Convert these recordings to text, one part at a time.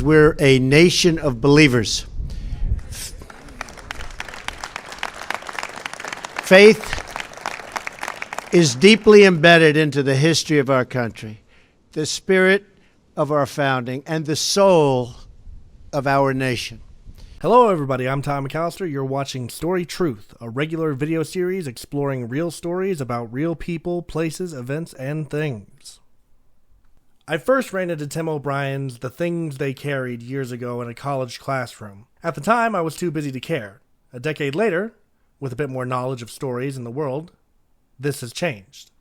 We're a nation of believers. Faith is deeply embedded into the history of our country, the spirit of our founding, and the soul of our nation. Hello everybody, I'm Tom McAllister. You're watching Story Truth, a regular video series exploring real stories about real people, places, events, and things. I first ran into Tim O'Brien's The Things They Carried years ago in a college classroom. At the time, I was too busy to care. A decade later, with a bit more knowledge of stories in the world, this has changed.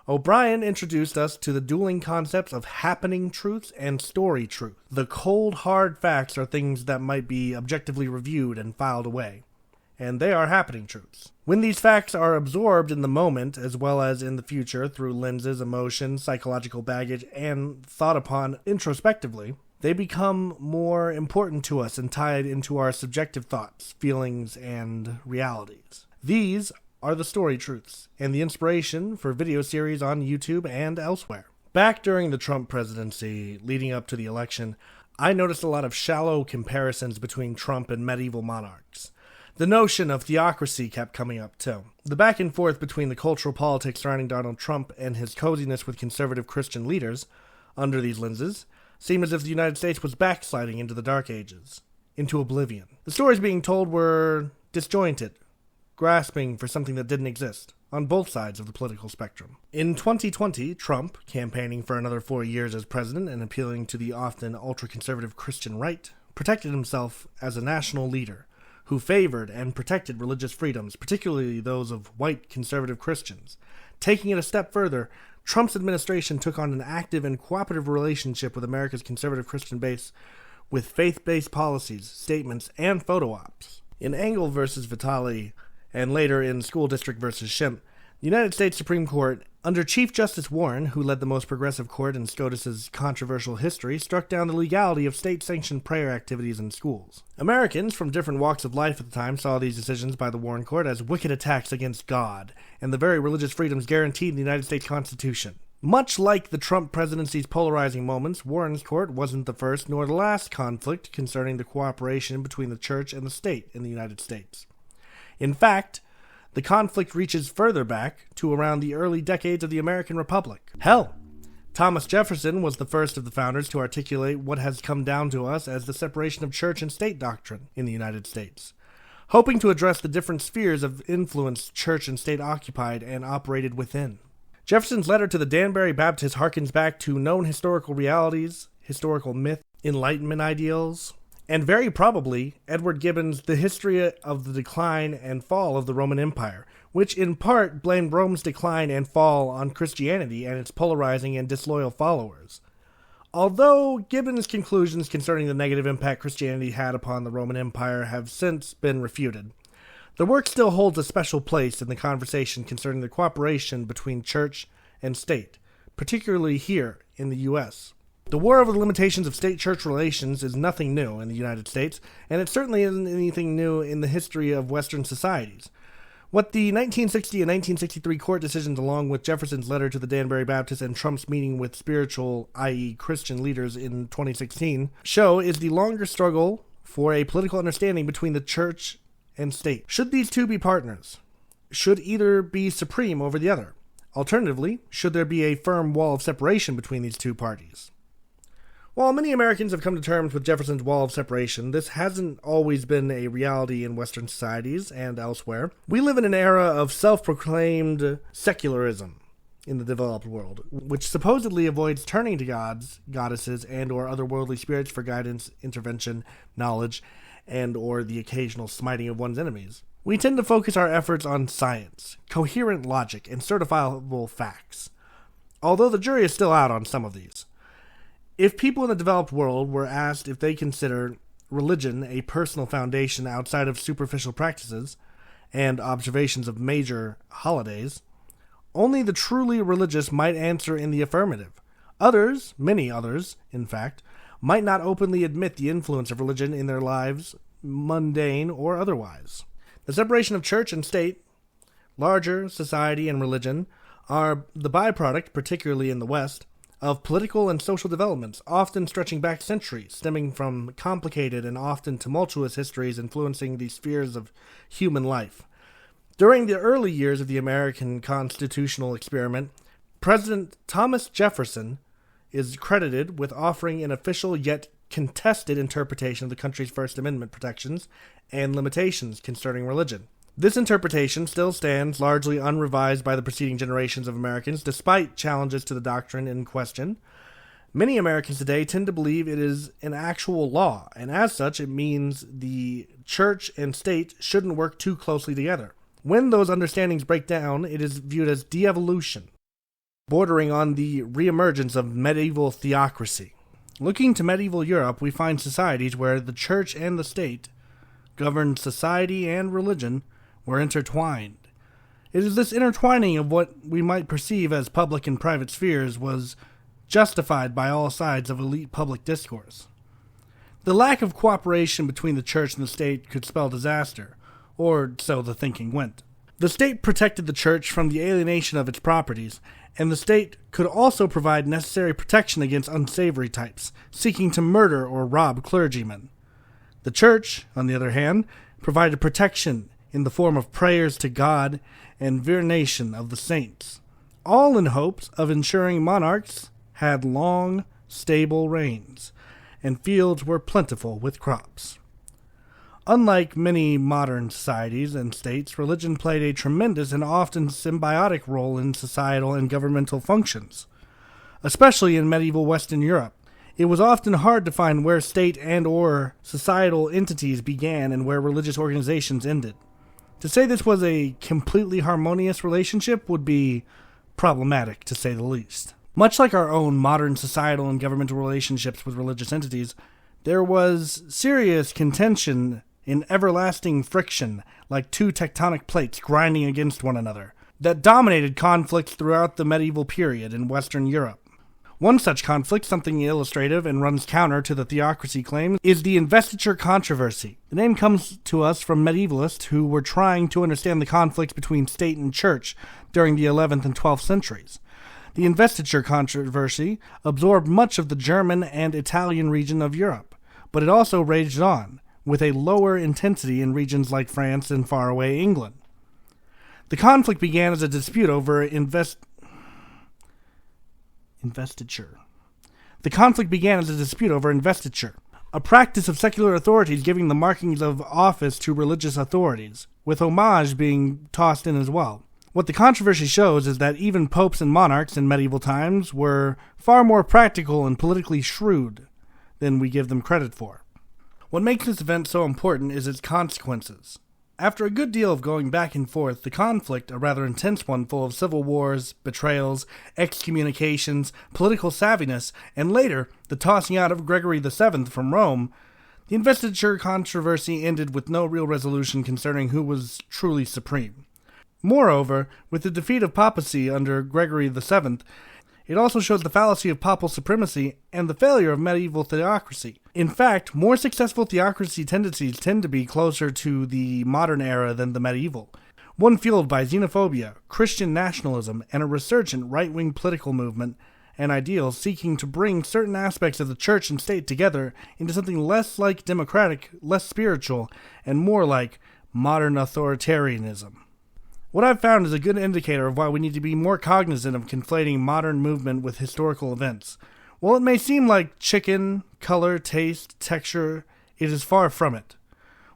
O'Brien introduced us to the dueling concepts of happening truths and story truth. The cold, hard facts are things that might be objectively reviewed and filed away, and they are happening truths. When these facts are absorbed in the moment, as well as in the future through lenses, emotions, psychological baggage, and thought upon introspectively, they become more important to us and tied into our subjective thoughts, feelings, and realities. These are the story truths, and the inspiration for video series on YouTube and elsewhere. Back during the Trump presidency, leading up to the election, I noticed a lot of shallow comparisons between Trump and medieval monarchs. The notion of theocracy kept coming up too. The back and forth between the cultural politics surrounding Donald Trump and his coziness with conservative Christian leaders, under these lenses, seemed as if the United States was backsliding into the Dark Ages, into oblivion. The stories being told were disjointed, grasping for something that didn't exist, on both sides of the political spectrum. In 2020, Trump, campaigning for another 4 years as president and appealing to the often ultra-conservative Christian right, protected himself as a national leader who favored and protected religious freedoms, particularly those of white conservative Christians. Taking it a step further, Trump's administration took on an active and cooperative relationship with America's conservative Christian base with faith-based policies, statements, and photo ops. In Engel versus Vitale, and later in School District versus Schimpf, the United States Supreme Court, under Chief Justice Warren, who led the most progressive court in SCOTUS's controversial history, struck down the legality of state-sanctioned prayer activities in schools. Americans from different walks of life at the time saw these decisions by the Warren Court as wicked attacks against God and the very religious freedoms guaranteed in the United States Constitution. Much like the Trump presidency's polarizing moments, Warren's court wasn't the first nor the last conflict concerning the cooperation between the church and the state in the United States. In fact, the conflict reaches further back to around the early decades of the American Republic. Hell, Thomas Jefferson was the first of the founders to articulate what has come down to us as the separation of church and state doctrine in the United States, hoping to address the different spheres of influence church and state occupied and operated within. Jefferson's letter to the Danbury Baptist harkens back to known historical realities, historical myth, Enlightenment ideals, and very probably Edward Gibbon's The History of the Decline and Fall of the Roman Empire, which in part blamed Rome's decline and fall on Christianity and its polarizing and disloyal followers. Although Gibbon's conclusions concerning the negative impact Christianity had upon the Roman Empire have since been refuted, the work still holds a special place in the conversation concerning the cooperation between church and state, particularly here in the U.S. The war over the limitations of state-church relations is nothing new in the United States, and it certainly isn't anything new in the history of Western societies. What the 1960 and 1963 court decisions, along with Jefferson's letter to the Danbury Baptist and Trump's meeting with spiritual, i.e. Christian leaders in 2016, show is the longer struggle for a political understanding between the church and state. Should these two be partners? Should either be supreme over the other? Alternatively, should there be a firm wall of separation between these two parties? While many Americans have come to terms with Jefferson's wall of separation, this hasn't always been a reality in Western societies and elsewhere. We live in an era of self-proclaimed secularism in the developed world, which supposedly avoids turning to gods, goddesses, and or other worldly spirits for guidance, intervention, knowledge, and or the occasional smiting of one's enemies. We tend to focus our efforts on science, coherent logic, and certifiable facts, although the jury is still out on some of these. If people in the developed world were asked if they consider religion a personal foundation outside of superficial practices and observations of major holidays, only the truly religious might answer in the affirmative. Others, many others, in fact, might not openly admit the influence of religion in their lives, mundane or otherwise. The separation of church and state, larger society and religion, are the byproduct, particularly in the West, of political and social developments, often stretching back centuries, stemming from complicated and often tumultuous histories influencing the spheres of human life. During the early years of the American constitutional experiment, President Thomas Jefferson is credited with offering an official yet contested interpretation of the country's First Amendment protections and limitations concerning religion. This interpretation still stands largely unrevised by the preceding generations of Americans, despite challenges to the doctrine in question. Many Americans today tend to believe it is an actual law, and as such, it means the church and state shouldn't work too closely together. When those understandings break down, it is viewed as de-evolution, bordering on the reemergence of medieval theocracy. Looking to medieval Europe, we find societies where the church and the state, governed society and religion, were intertwined. It is this intertwining of what we might perceive as public and private spheres was justified by all sides of elite public discourse. The lack of cooperation between the church and the state could spell disaster, or so the thinking went. The state protected the church from the alienation of its properties, and the state could also provide necessary protection against unsavory types, seeking to murder or rob clergymen. The church, on the other hand, provided protection in the form of prayers to God and veneration of the saints, all in hopes of ensuring monarchs had long, stable reigns, and fields were plentiful with crops. Unlike many modern societies and states, religion played a tremendous and often symbiotic role in societal and governmental functions. Especially in medieval Western Europe, it was often hard to find where state and or societal entities began and where religious organizations ended. To say this was a completely harmonious relationship would be problematic, to say the least. Much like our own modern societal and governmental relationships with religious entities, there was serious contention in everlasting friction, like two tectonic plates grinding against one another, that dominated conflicts throughout the medieval period in Western Europe. One such conflict, something illustrative and runs counter to the theocracy claims, is the investiture controversy. The name comes to us from medievalists who were trying to understand the conflicts between state and church during the 11th and 12th centuries. The investiture controversy absorbed much of the German and Italian region of Europe, but it also raged on, with a lower intensity in regions like France and faraway England. The conflict began as a dispute over investiture. The conflict began as a dispute over investiture, a practice of secular authorities giving the markings of office to religious authorities, with homage being tossed in as well. What the controversy shows is that even popes and monarchs in medieval times were far more practical and politically shrewd than we give them credit for. What makes this event so important is its consequences. After a good deal of going back and forth, the conflict, a rather intense one full of civil wars, betrayals, excommunications, political savviness, and later the tossing out of Gregory VII from Rome, the investiture controversy ended with no real resolution concerning who was truly supreme. Moreover, with the defeat of papacy under Gregory VII, it also shows the fallacy of papal supremacy and the failure of medieval theocracy. In fact, more successful theocracy tendencies tend to be closer to the modern era than the medieval, one fueled by xenophobia, Christian nationalism, and a resurgent right-wing political movement and ideals seeking to bring certain aspects of the church and state together into something less like democratic, less spiritual, and more like modern authoritarianism. What I've found is a good indicator of why we need to be more cognizant of conflating modern movement with historical events. While it may seem like chicken, color, taste, texture, it is far from it.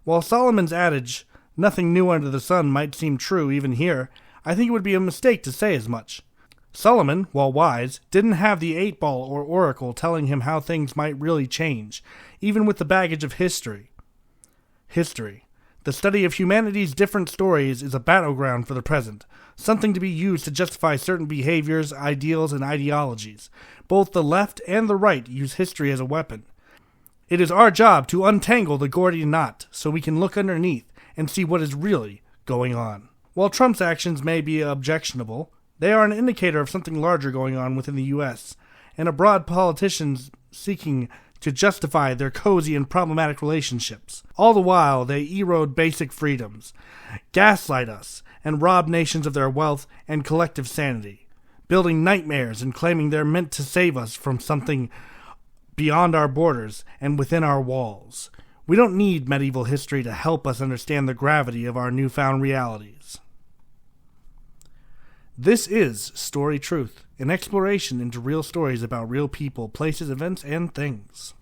While Solomon's adage, "nothing new under the sun," might seem true even here, I think it would be a mistake to say as much. Solomon, while wise, didn't have the 8-ball or oracle telling him how things might really change, even with the baggage of history. The study of humanity's different stories is a battleground for the present, something to be used to justify certain behaviors, ideals, and ideologies. Both the left and the right use history as a weapon. It is our job to untangle the Gordian knot so we can look underneath and see what is really going on. While Trump's actions may be objectionable, they are an indicator of something larger going on within the U.S., and abroad politicians seeking to justify their cozy and problematic relationships. All the while, they erode basic freedoms, gaslight us, and rob nations of their wealth and collective sanity. building nightmares and claiming they're meant to save us from something beyond our borders and within our walls. We don't need medieval history to help us understand the gravity of our newfound realities. This is Story Truth, an exploration into real stories about real people, places, events, and things.